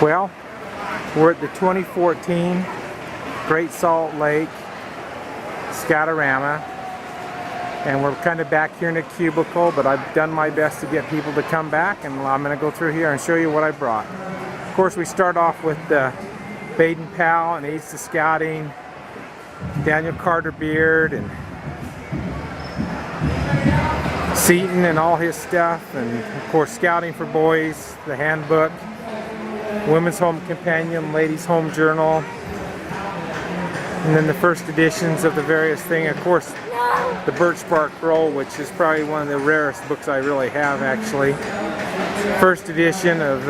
Well, we're at the 2014 Great Salt Lake Scoutorama, and we're kind of back here in a cubicle, but I've done my best to get people to come back, and I'm going to go through here and show you what I brought. Of course, we start off with the Baden Powell and Aids to Scouting, Daniel Carter Beard, and Seaton and all his stuff, and of course Scouting for Boys, the handbook, Women's Home Companion, Ladies Home Journal, and then the first editions of the various things. Of course, the Birch Bark Roll, which is probably one of the rarest books I really have, actually. First edition of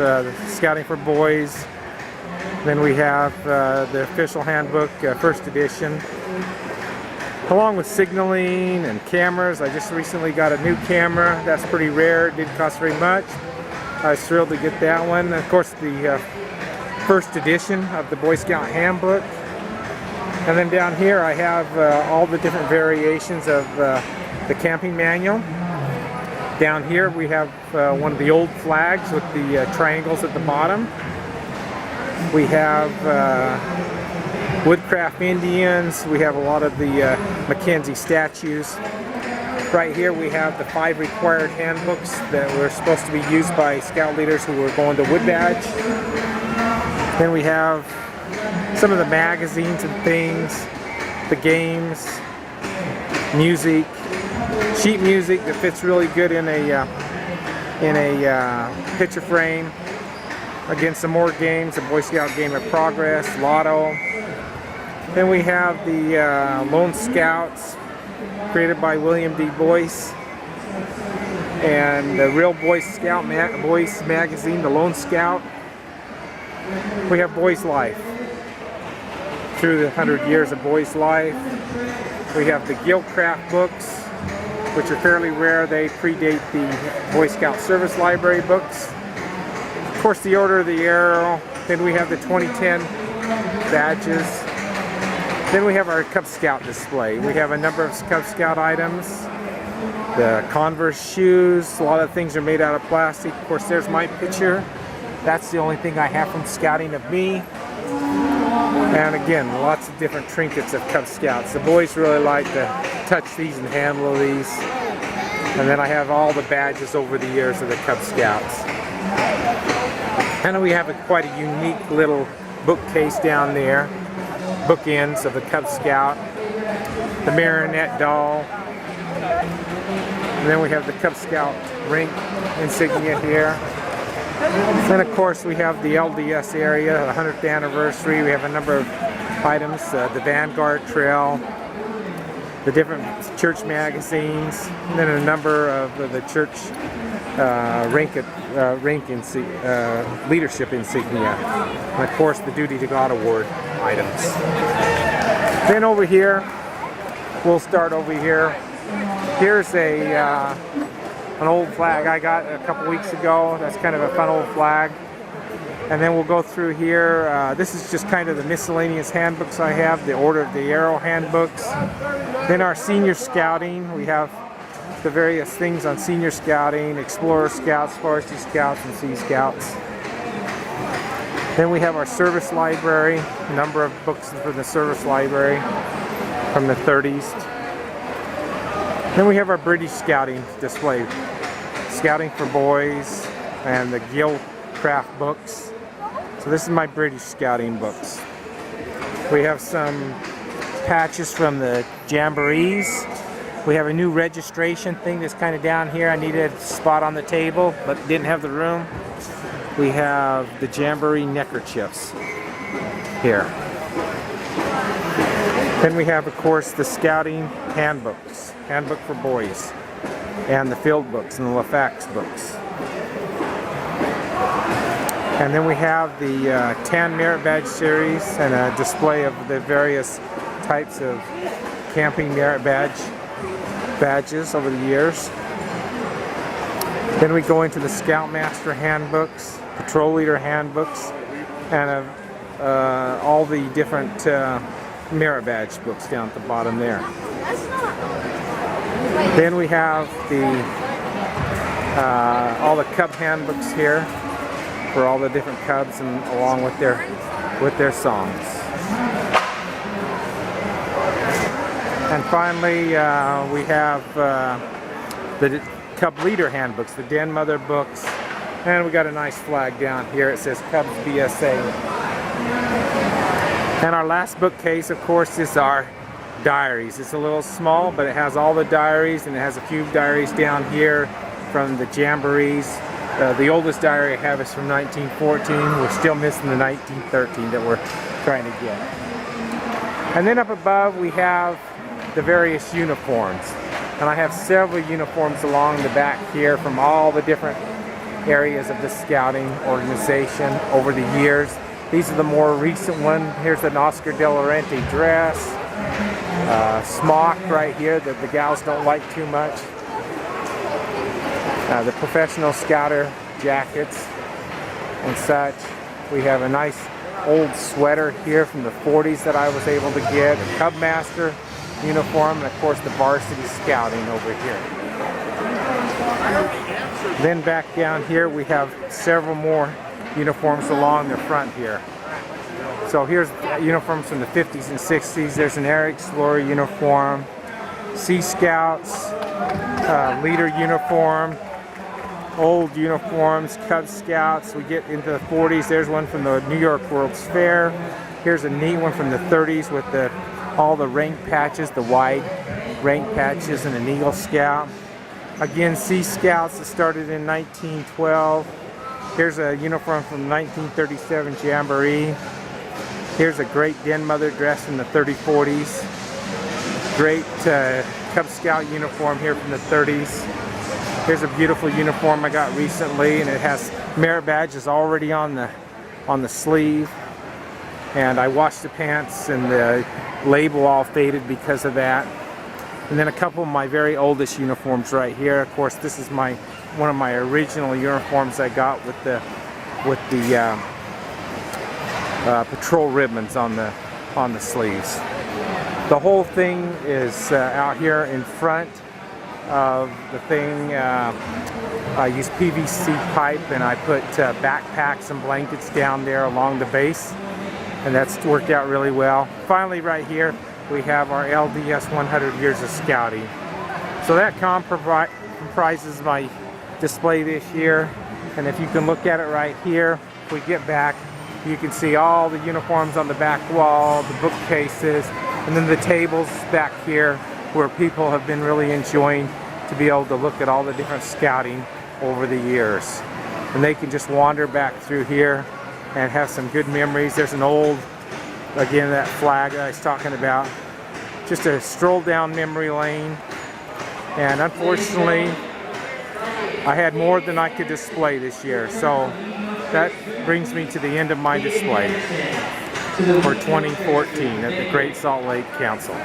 Scouting for Boys. Then we have the official handbook, first edition, along with signaling and cameras. I just recently got a new camera. That's pretty rare. It didn't cost very much. I was thrilled to get that one. Of course, the first edition of the Boy Scout handbook. And then down here I have all the different variations of the camping manual. Down here we have one of the old flags with the triangles at the bottom. We have Woodcraft Indians. We have a lot of the Mackenzie statues. Right here we have the 5 required handbooks that were supposed to be used by scout leaders who were going to Wood Badge. Then we have some of the magazines and things, the games, music, sheet music that fits really good in a picture frame. Again, some more games, the Boy Scout Game of Progress, Lotto. Then we have the Lone Scouts, created by William D. Boyce, and the real Boy Scout Boyce magazine, the Lone Scout. We have Boy's Life, through the 100 years of Boy's life. We have the Gilcraft books, which are fairly rare. They predate the Boy Scout Service Library books. Of course, the Order of the Arrow. Then we have the 2010 badges. Then we have our Cub Scout display. We have a number of Cub Scout items. The Converse shoes. A lot of things are made out of plastic. Of course, there's my picture. That's the only thing I have from scouting of me. And again, lots of different trinkets of Cub Scouts. The boys really like to touch these and handle these. And then I have all the badges over the years of the Cub Scouts. And we have quite a unique little bookcase down there. Bookends of the Cub Scout. The marionette doll. And then we have the Cub Scout rink insignia here. Then of course we have the LDS area, the 100th anniversary. We have a number of items, the Vanguard Trail, the different church magazines, and then a number of the church leadership insignia, and of course the Duty to God Award items. Then over here, we'll start over here. Here's an old flag I got a couple weeks ago. That's kind of a fun old flag. And then we'll go through here. This is just kind of the miscellaneous handbooks I have, the Order of the Arrow handbooks. Then our senior scouting. We have the various things on senior scouting, Explorer Scouts, Forestry Scouts, and Sea Scouts. Then we have our service library, a number of books for the service library from the 30s. Then we have our British Scouting display, Scouting for Boys, and the Gilcraft books. So this is my British Scouting books. We have some patches from the Jamborees. We have a new registration thing that's kind of down here. I needed a spot on the table, but didn't have the room. We have the Jamboree neckerchiefs here. Then we have, of course, the Scouting handbooks, Handbook for Boys, and the field books and the LaFax books. And then we have the 10 Merit Badge series and a display of the various types of camping merit badges over the years. Then we go into the Scoutmaster handbooks, Patrol Leader handbooks, and all the different merit badge books down at the bottom there. Then we have the all the Cub handbooks here. for all the different Cubs and along with their songs. And finally, we have the Cub Leader Handbooks, the Den Mother books, and we got a nice flag down here. It says Cubs BSA. And our last bookcase, of course, is our diaries. It's a little small, but it has all the diaries, and it has a few diaries down here from the jamborees. The oldest diary I have is from 1914. We're still missing the 1913 that we're trying to get. And then up above we have the various uniforms. And I have several uniforms along the back here from all the different areas of the scouting organization over the years. These are the more recent ones. Here's an Oscar De La Renta dress, smock right here that the gals don't like too much. The professional scouter jackets and such. We have a nice old sweater here from the 40s that I was able to get, a Cub Master uniform, and of course the varsity scouting over here. Then back down here we have several more uniforms along the front here. So here's uniforms from the 50s and 60s. There's an Air Explorer uniform, Sea Scouts, leader uniform, old uniforms, Cub Scouts. We get into the 40s. There's one from the New York World's Fair. Here's a neat one from the 30s with all the rank patches, the wide rank patches, and an Eagle Scout. Again, Sea Scouts that started in 1912. Here's a uniform from 1937 Jamboree. Here's a great Den Mother dress from the 30-40s. Great Cub Scout uniform here from the 30s. Here's a beautiful uniform I got recently, and it has merit badges already on the sleeve. And I washed the pants, and the label all faded because of that. And then a couple of my very oldest uniforms right here. Of course, this is one of my original uniforms I got with the patrol ribbons on the sleeves. The whole thing is out here in front of the thing. I use PVC pipe, and I put backpacks and blankets down there along the base, and that's worked out really well. Finally, right here we have our LDS 100 Years of Scouting. So that comprises my display this year, and if you can look at it right here, if we get back, you can see all the uniforms on the back wall, the bookcases, and then the tables back here where people have been really enjoying to be able to look at all the different scouting over the years. And they can just wander back through here and have some good memories. There's an old, again, that flag I was talking about. Just a stroll down memory lane. And unfortunately, I had more than I could display this year. So that brings me to the end of my display for 2014 at the Great Salt Lake Council.